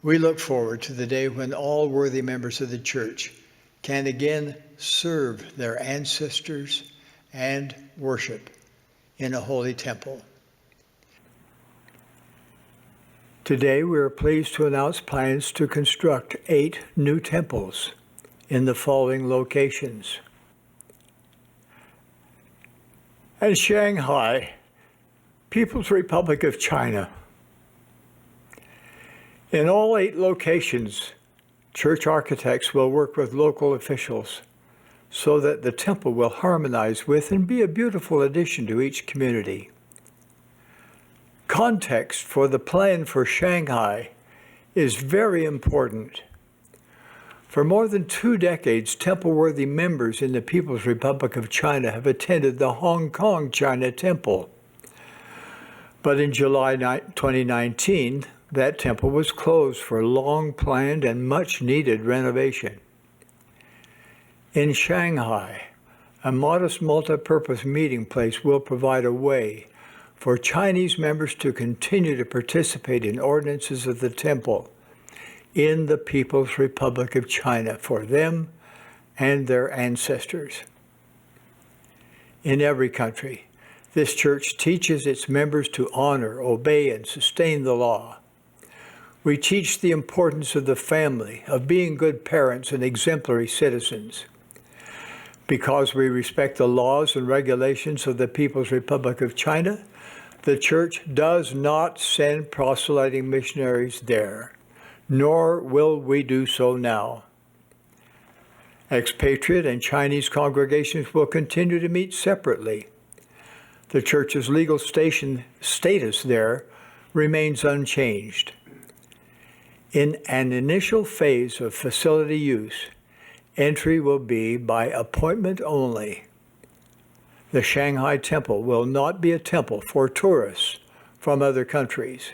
We look forward to the day when all worthy members of the Church can again serve their ancestors and worship in a holy temple. Today, we are pleased to announce plans to construct 8 new temples in the following locations. And Shanghai, People's Republic of China. In all 8 locations, church architects will work with local officials so that the temple will harmonize with and be a beautiful addition to each community. Context for the plan for Shanghai is very important. For more than 2 decades, temple-worthy members in the People's Republic of China have attended the Hong Kong China Temple. But in July 2019, that temple was closed for long-planned and much-needed renovation. In Shanghai, a modest multi-purpose meeting place will provide a way for Chinese members to continue to participate in ordinances of the temple in the People's Republic of China for them and their ancestors. In every country, this church teaches its members to honor, obey, and sustain the law. We teach the importance of the family, of being good parents and exemplary citizens. Because we respect the laws and regulations of the People's Republic of China, the church does not send proselyting missionaries there, nor will we do so now. Expatriate and Chinese congregations will continue to meet separately. The church's legal status there remains unchanged. In an initial phase of facility use, entry will be by appointment only. The Shanghai Temple will not be a temple for tourists from other countries.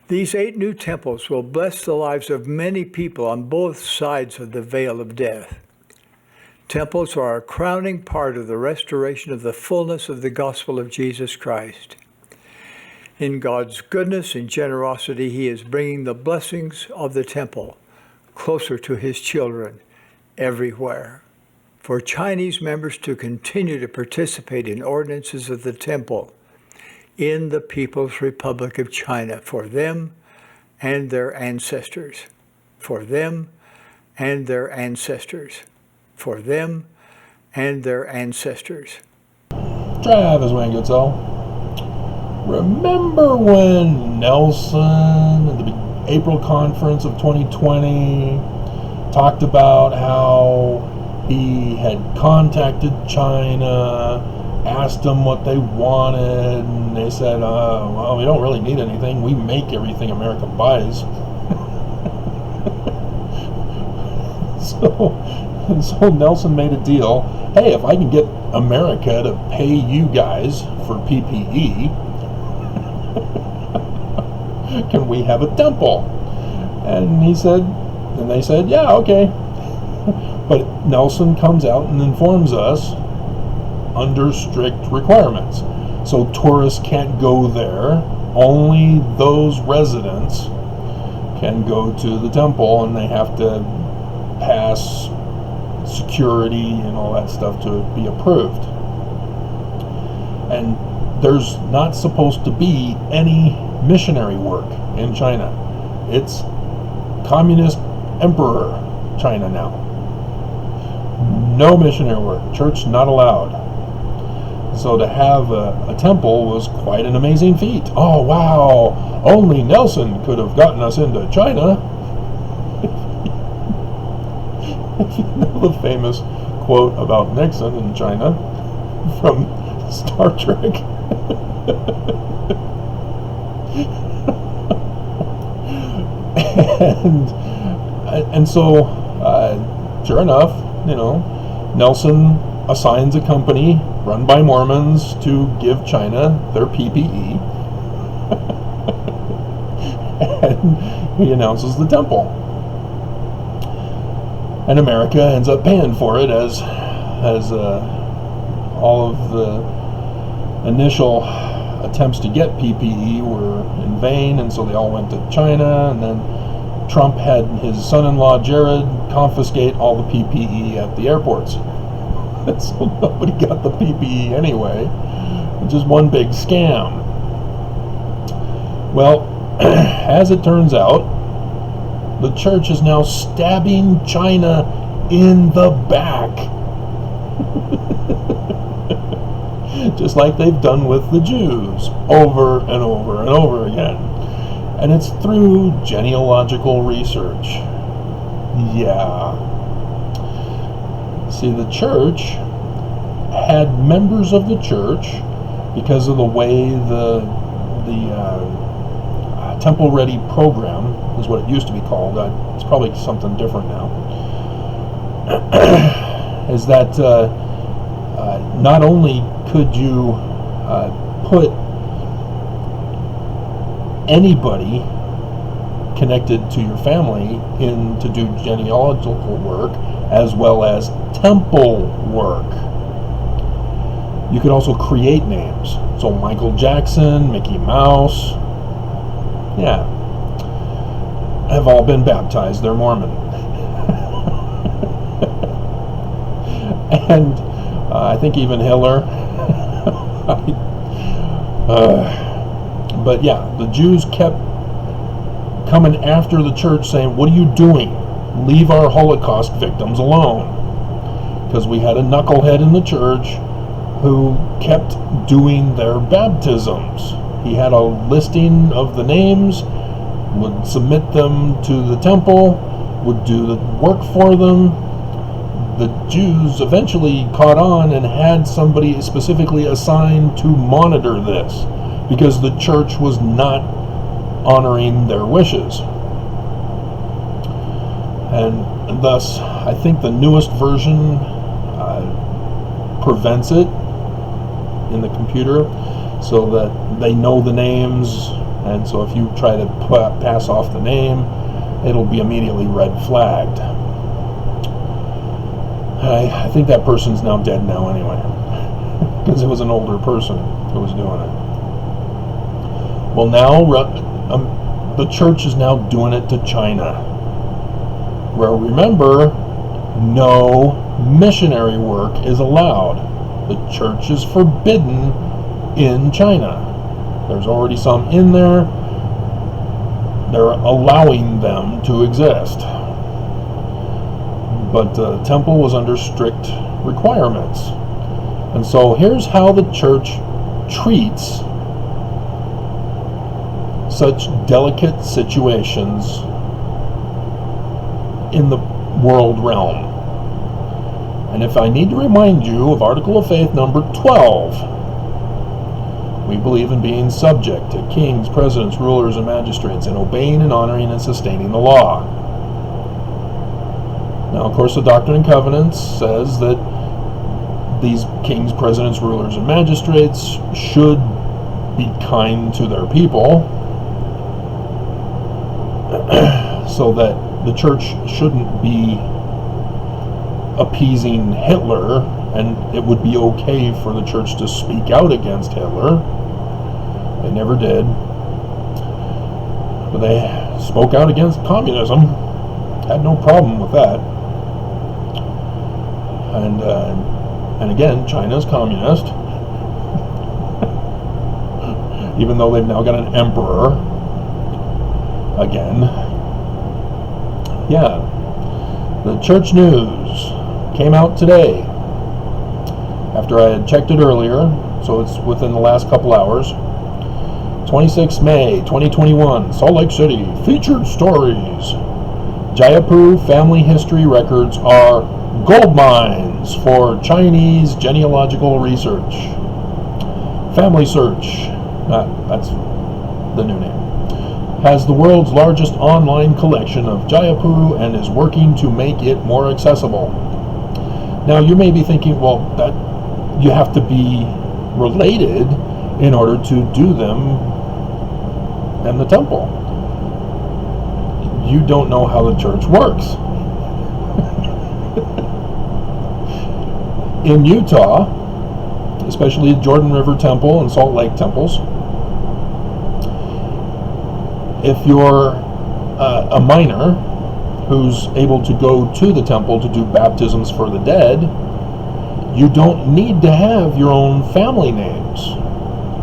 These 8 new temples will bless the lives of many people on both sides of the veil of death. Temples are a crowning part of the restoration of the fullness of the gospel of Jesus Christ. In God's goodness and generosity, He is bringing the blessings of the temple closer to His children everywhere. For Chinese members to continue to participate in ordinances of the temple in the People's Republic of China for them and their ancestors, for them and their ancestors, for them and their ancestors. Travis Wayne Goodsell. Remember when Nelson at the April conference of 2020 talked about how he had contacted China, asked them what they wanted, and they said, well, we don't really need anything. We make everything America buys. So Nelson made a deal. Hey, if I can get America to pay you guys for PPE, can we have a temple? And they said, yeah, okay. But Nelson comes out and informs us under strict requirements. So tourists can't go there. Only those residents can go to the temple, and they have to pass security and all that stuff to be approved. And there's not supposed to be any missionary work in China. It's communist emperor China now. No missionary work. Church not allowed. So to have a temple was quite an amazing feat. Oh, wow. Only Nelson could have gotten us into China. You know the famous quote about Nixon in China from Star Trek. and so, sure enough, Nelson assigns a company run by Mormons to give China their PPE. And he announces the temple. And America ends up paying for it as all of the initial attempts to get PPE were in vain, and so they all went to China, and then Trump had his son-in-law Jared confiscate all the PPE at the airports. So nobody got the PPE anyway. Just one big scam. Well, as it turns out, the church is now stabbing China in the back. Just like they've done with the Jews over and over and over again. And it's through genealogical research. Yeah. See, the church had members of the church, because of the way the Temple Ready program is what it used to be called. It's probably something different now. Is that not only could you put anybody connected to your family in to do genealogical work as well as temple work. You could also create names. So Michael Jackson, Mickey Mouse, yeah, have all been baptized. They're Mormon. And I think even Hitler. But yeah, the Jews kept coming after the church saying, what are you doing? Leave our Holocaust victims alone. Because we had a knucklehead in the church who kept doing their baptisms. He had a listing of the names, would submit them to the temple, would do the work for them. The Jews eventually caught on and had somebody specifically assigned to monitor this, because the church was not honoring their wishes. And thus, I think the newest version prevents it in the computer, so that they know the names, and so if you try to pass off the name, it'll be immediately red flagged. I think that person's now dead now anyway, because it was an older person who was doing it. Well, now the church is now doing it to China, where, remember, no missionary work is allowed. The church is forbidden in China. There's already some in there. They're allowing them to exist. But the temple was under strict requirements. And so here's how the church treats such delicate situations in the world realm. And if I need to remind you of Article of Faith number 12, we believe in being subject to kings, presidents, rulers, and magistrates, and obeying and honoring and sustaining the law. Now, of course, the Doctrine and Covenants says that these kings, presidents, rulers, and magistrates should be kind to their people, so that the church shouldn't be appeasing Hitler, and it would be okay for the church to speak out against Hitler. They never did. But they spoke out against communism. Had no problem with that. And again, China's communist. Even though they've now got an emperor again. Yeah. The church news came out today, after I had checked it earlier, so it's within the last couple hours. 26 May 2021, Salt Lake City, featured stories. Jaipur family history records are gold mines for Chinese genealogical research. Family Search, that's the new name, has the world's largest online collection of Jaipur and is working to make it more accessible. Now, you may be thinking, well, that you have to be related in order to do them in the temple. You don't know how the church works. In Utah, especially the Jordan River Temple and Salt Lake temples, if you're a minor who's able to go to the temple to do baptisms for the dead, you don't need to have your own family names.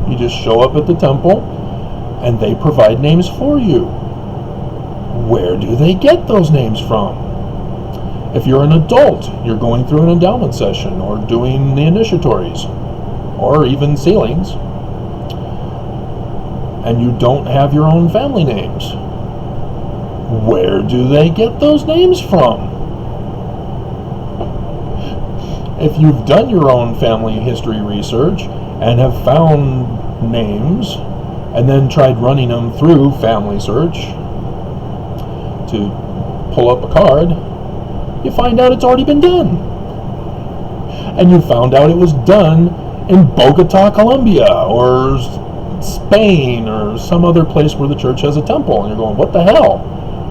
You just show up at the temple and they provide names for you. Where do they get those names from? If you're an adult, you're going through an endowment session or doing the initiatories or even sealings, and you don't have your own family names, where do they get those names from? If you've done your own family history research and have found names and then tried running them through Family Search to pull up a card, you find out it's already been done. And you found out it was done in Bogota, Colombia, or Spain, or some other place where the church has a temple. And you're going, what the hell?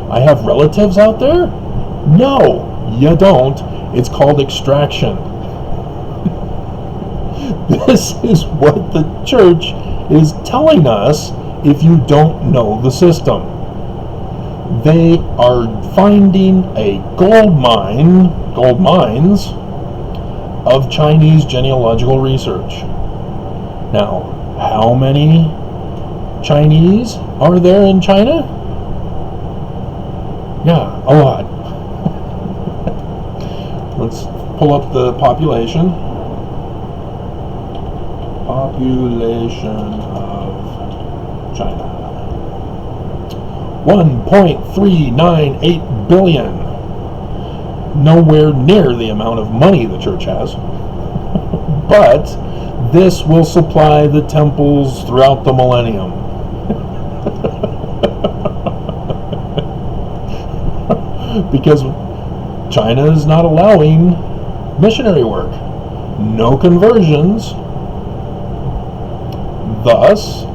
I have relatives out there? No, you don't. It's called extraction. This is what the church is telling us if you don't know the system. They are finding a gold mines of Chinese genealogical research. Now, how many Chinese are there in China? Yeah, a lot. Let's pull up the population. Population of China. 1.398 billion. Nowhere near the amount of money the church has. But this will supply the temples throughout the millennium. Because China is not allowing missionary work. No conversions. Thus,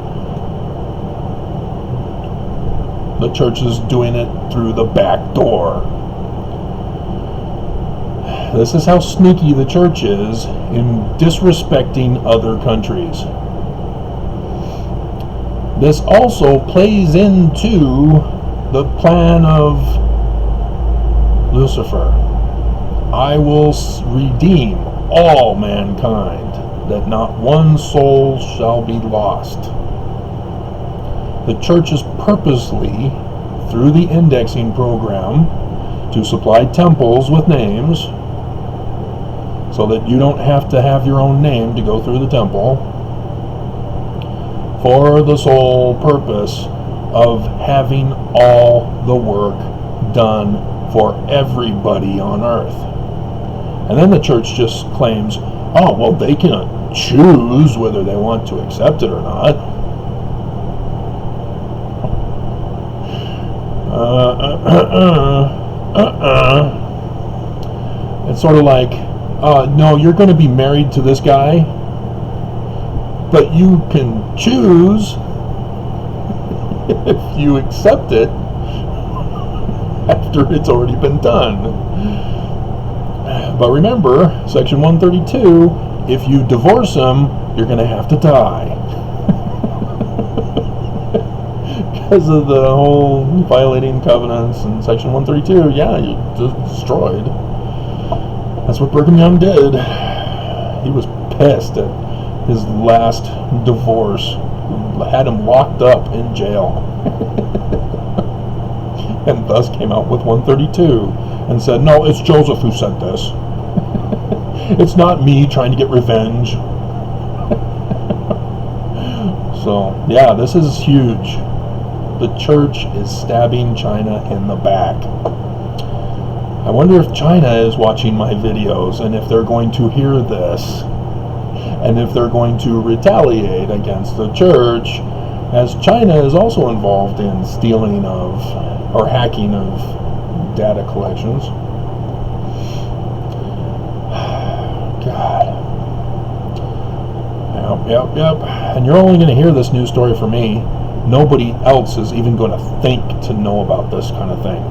the church is doing it through the back door. This is how sneaky the church is in disrespecting other countries. This also plays into the plan of Lucifer. I will redeem all mankind, that not one soul shall be lost. The church is purposely, through the indexing program, to supply temples with names, so that you don't have to have your own name to go through the temple, for the sole purpose of having all the work done for everybody on earth. And then the church just claims, oh, well, they can choose whether they want to accept it or not. It's sort of like, no, you're going to be married to this guy, but you can choose if you accept it after it's already been done. But remember, Section 132, if you divorce him, you're going to have to die. Because of the whole violating covenants and Section 132, yeah, you're destroyed. That's what Brigham Young did. He was pissed at his last divorce. Had him locked up in jail. And thus came out with 132 and said, no, it's Joseph who said this. It's not me trying to get revenge. So, yeah, this is huge. The church is stabbing China in the back. I wonder if China is watching my videos and if they're going to hear this and if they're going to retaliate against the church, as China is also involved in stealing of or hacking of data collections. God. Yep. And you're only going to hear this news story from me. Nobody else is even going to think to know about this kind of thing.